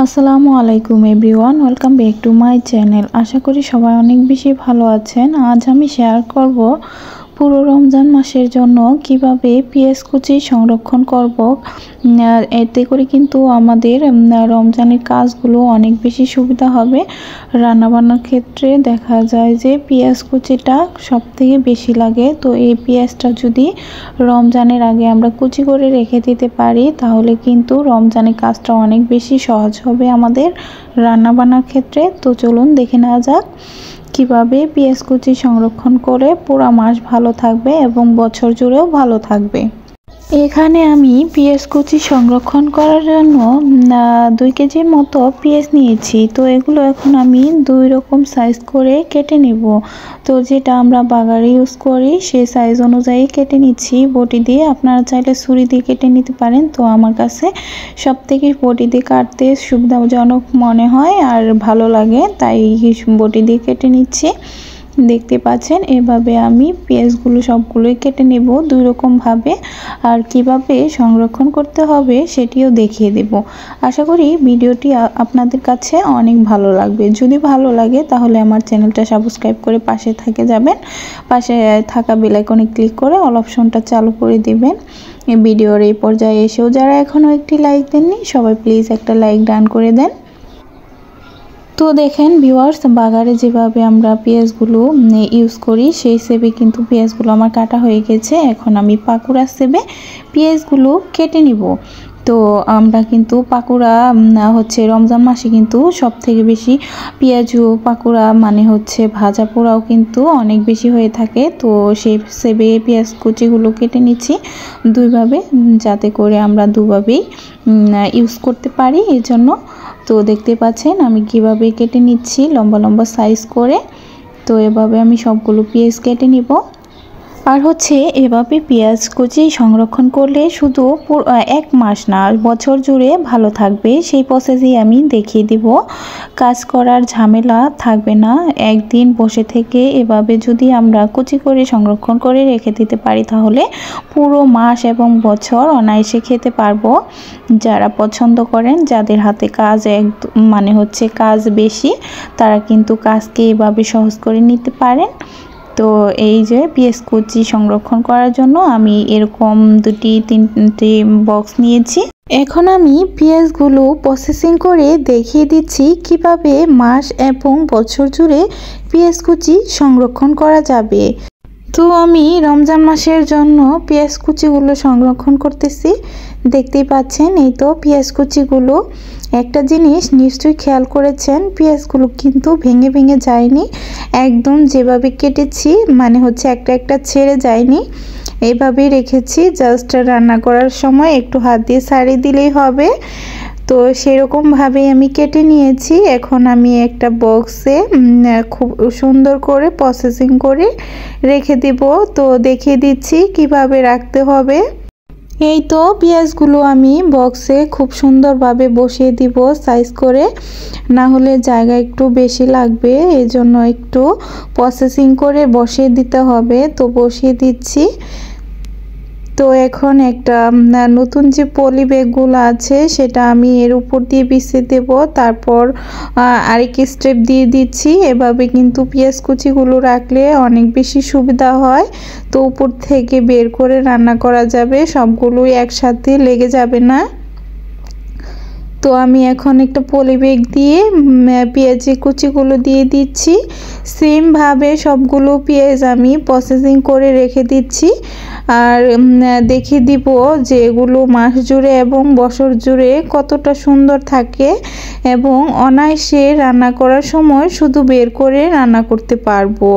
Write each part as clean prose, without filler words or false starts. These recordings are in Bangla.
আসসালামু আলাইকুম everyone, welcome back to my channel. আশা করি সবাই অনেক বেশি ভালো আছেন। আজ আমি শেয়ার করব পুরো রমজান মাসের জন্য কিভাবে পেঁয়াজ কুচি সংরক্ষণ করব। এতে করে কিন্তু আমাদের রমজানের কাজগুলো অনেক বেশি সুবিধা হবে। রান্নাবান্নার ক্ষেত্রে দেখা যায় যে পেঁয়াজ কুচিটা সবথেকে বেশি লাগে। তো এই পেঁয়াজটা যদি রমজানের আগে আমরা কুচি করে রেখে দিতে পারি তাহলে কিন্তু রমজানের কাজটা অনেক বেশি সহজ হবে আমাদের রান্নাবান্নার ক্ষেত্রে। তো চলুন দেখে নেওয়া যাক কিভাবে পেঁয়াজ কুচি সংরক্ষণ করে পুরো মাস ভালো থাকবে এবং বছর জুড়েও ভালো থাকবে। এখানে আমি পেঁয়াজ কুচি সংরক্ষণ করার জন্য 2 কেজির মতো পেঁয়াজ নিয়েছি। তো এগুলো এখন আমি 2 রকম সাইজ করে কেটে নেব। তো যেটা আমরা বাগারে ইউজ করি সেই সাইজ অনুযায়ী কেটে নিচ্ছি বটি দিয়ে। আপনারা চাইলে ছুরি দিয়ে কেটে নিতে পারেন। তো আমার কাছে সবথেকে বটি দিয়ে কাটতে সুবিধাজনক মনে হয় আর ভালো লাগে, তাই বটি দিয়ে কেটে নিচ্ছি। দেখতে পাচ্ছেন এভাবে আমি পেঁয়াজগুলো সবগুলোই কেটে নেব 2 রকম ভাবে। আর কিভাবে সংরক্ষণ করতে হবে সেটিও দেখিয়ে দেব। আশা করি ভিডিওটি আপনাদের কাছে অনেক ভালো লাগবে। যদি ভালো লাগে তাহলে আমার চ্যানেলটা সাবস্ক্রাইব করে পাশে থেকে যাবেন। পাশে থাকা বেল আইকনে ক্লিক করে অল অপশনটা চালু করে দিবেন। এই ভিডিওর এই পর্যায়ে এসেও যারা এখনও একটি লাইক দেননি সবাই প্লিজ একটা লাইক ডান করে দেন। তো দেখেন ভিউয়ার্স, বাগারে যেভাবে আমরা পেঁয়াজগুলো ইউজ করি সেই হিসেবে কিন্তু পেঁয়াজগুলো আমার কাটা হয়ে গেছে। এখন আমি পাকুড়া হিসেবে পেঁয়াজগুলো কেটে নিব। তো আমরা কিন্তু পাকুড়া রমজান মাসে কিন্তু সব থেকে বেশি পেঁয়াজু পাকুড়া ভাজা পোড়াও কিন্তু অনেক বেশি হয়ে থাকে। তো সেই হিসেবে পেঁয়াজ কুচিগুলো কেটে নিচ্ছি দুইভাবে, যাতে করে আমরা দুভাবেই ইউজ করতে পারি এই জন্য। তো দেখতে পাচ্ছেন আমি কিভাবে কেটে নিচ্ছি লম্বা লম্বা সাইজ করে। তো এভাবে আমি সবগুলো পেঁয়াজ কেটে নিব। আর এভাবে পেঁয়াজ কুচি সংরক্ষণ করলে শুধু 1 মাস না বছর জুড়ে ভালো থাকবে, সেই প্রসেসই আমি দেখিয়ে দিব। কাজ করার ঝামেলা থাকবে না। একদিন বসে থেকে এভাবে যদি আমরা কুচি করে সংরক্ষণ করে রেখে দিতে পারি তাহলে পুরো মাস এবং বছর অনায়াসে খেতে পারবো। যারা পছন্দ করেন, যাদের হাতে কাজ কাজ বেশি, তারা কিন্তু কাজকে এভাবে সহজ করে নিতে পারেন। তো এই যে পেঁয়াজ কুচি সংরক্ষণ করার জন্য আমি এরকম 2-3টি বক্স নিয়েছি। এখন আমি পেঁয়াজগুলো প্রসেসিং করে দেখিয়ে দিচ্ছি কিভাবে মাস এবং বছর জুড়ে পেঁয়াজ কুচি সংরক্ষণ করা যাবে। তো আমি রমজান মাসের জন্য পেঁয়াজ কুচিগুলো সংরক্ষণ করতেছি। দেখতেই পাচ্ছেন এই তো পেঁয়াজ কুচিগুলো। একটা জিনিস নিশ্চয়ই খেয়াল করেছেন, পেঁয়াজগুলো কিন্তু ভেঙে ভেঙে যায়নি, একদম যেভাবে কেটেছি একটা একটা ছেড়ে যায়নি, এইভাবেই রেখেছি। জাস্ট রান্না করার সময় একটু হাত দিয়ে ছাড়িয়ে দিলেই হবে। তো সেরকমভাবেই আমি কেটে নিয়েছি। এখন আমি একটা বক্সে খুব সুন্দর করে প্রসেসিং করে রেখে দেব। তো দেখিয়ে দিচ্ছি কিভাবে রাখতে হবে। এই তো পেঁয়াজগুলো আমি বক্সে খুব সুন্দরভাবে বসিয়ে দিব সাইজ করে, না হলে জায়গা একটু বেশি লাগবে, এজন্য একটু প্রসেসিং করে বসিয়ে দিতে হবে। তো বসিয়ে দিচ্ছি। তো এখন একটা নতুন যে পলি ব্যাগগুলো আছে সেটা আমি এর উপর দিয়ে বিছিয়ে দেব। তারপর আরেক স্টেপ দিয়ে দিচ্ছি। এভাবে কিন্তু পেঁয়াজ কুচিগুলো রাখলে অনেক বেশি সুবিধা হয়। তো উপর থেকে বের করে রান্না করা যাবে, সবগুলোই একসাথে লেগে যাবে না। তো আমি এখন একটা পলি ব্যাগ দিয়ে পেঁয়াজের কুচিগুলো দিয়ে দিচ্ছি। সেমভাবে সবগুলো পেঁয়াজ আমি প্রসেসিং করে রেখে দিচ্ছি। আর দেখিয়ে দিব যে এগুলো মাস জুড়ে এবং বছর জুড়ে কতটা সুন্দর থাকে এবং অনায়াসে রান্না করার সময় শুধু বের করে রান্না করতে পারবো।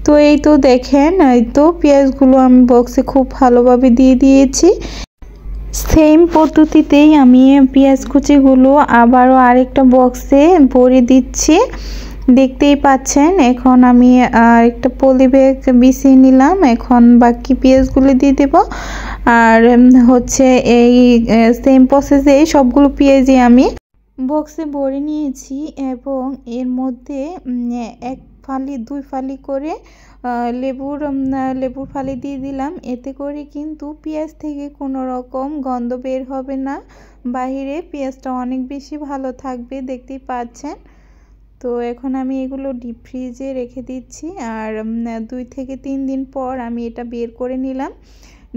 তো এই তো দেখেন, এই তো পেঁয়াজগুলো আমি বক্সে খুব ভালোভাবে দিয়ে দিয়েছি। সেম পদ্ধতিতেই আমি পেঁয়াজ কুচিগুলো আবারও আরেকটা বক্সে ভরে দিচ্ছি। দেখতেই পাচ্ছেন এখন আমি একটা পলি ব্যাগ বিছিয়ে নিলাম। এখন বাকি পেঁয়াজগুলো দিয়ে দেব। আর এই সেম প্রসেসে সবগুলো পেঁয়াজই আমি বক্সে ভরে নিয়েছি এবং এর মধ্যে 1 ফালি 2 ফালি করে লেবুর ফালি দিয়ে দিলাম। এতে করে কিন্তু পেঁয়াজ থেকে কোনো রকম গন্ধ বের হবে না। বাহিরে পেঁয়াজটা অনেক বেশি ভালো থাকবে, দেখতেই পাচ্ছেন। তো এখন আমি এগুলো ডিপ ফ্রিজে রেখে দিচ্ছি, আর 2 থেকে 3 দিন পর আমি এটা বের করে নিলাম।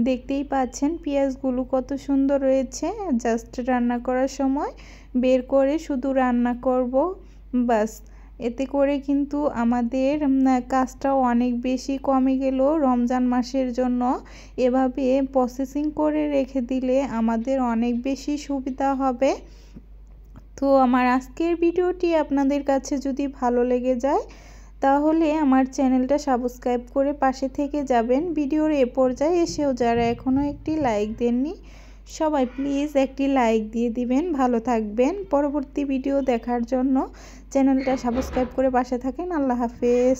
দেখতেই পাচ্ছেন পেঁয়াজগুলো কত সুন্দর রয়েছে। জাস্ট রান্না করার সময় বের করে শুধু রান্না করব, বাস। এতে করে কিন্তু আমাদের কাজটাও অনেক বেশি কমে গেল রমজান মাসের জন্য। এভাবে প্রসেসিং করে রেখে দিলে আমাদের অনেক বেশি সুবিধা হবে। তো আমার আজকের ভিডিওটি আপনাদের কাছে যদি ভালো লেগে যায় তাহলে আমার চ্যানেলটা সাবস্ক্রাইব করে পাশে থেকে যাবেন। ভিডিওর এ পর্যায়ে এসেও যারা এখনও একটি লাইক দেননি সবাই প্লিজ একটি লাইক দিয়ে দিবেন। ভালো থাকবেন। পরবর্তী ভিডিও দেখার জন্য চ্যানেলটা সাবস্ক্রাইব করে পাশে থাকেন। আল্লাহ হাফেজ।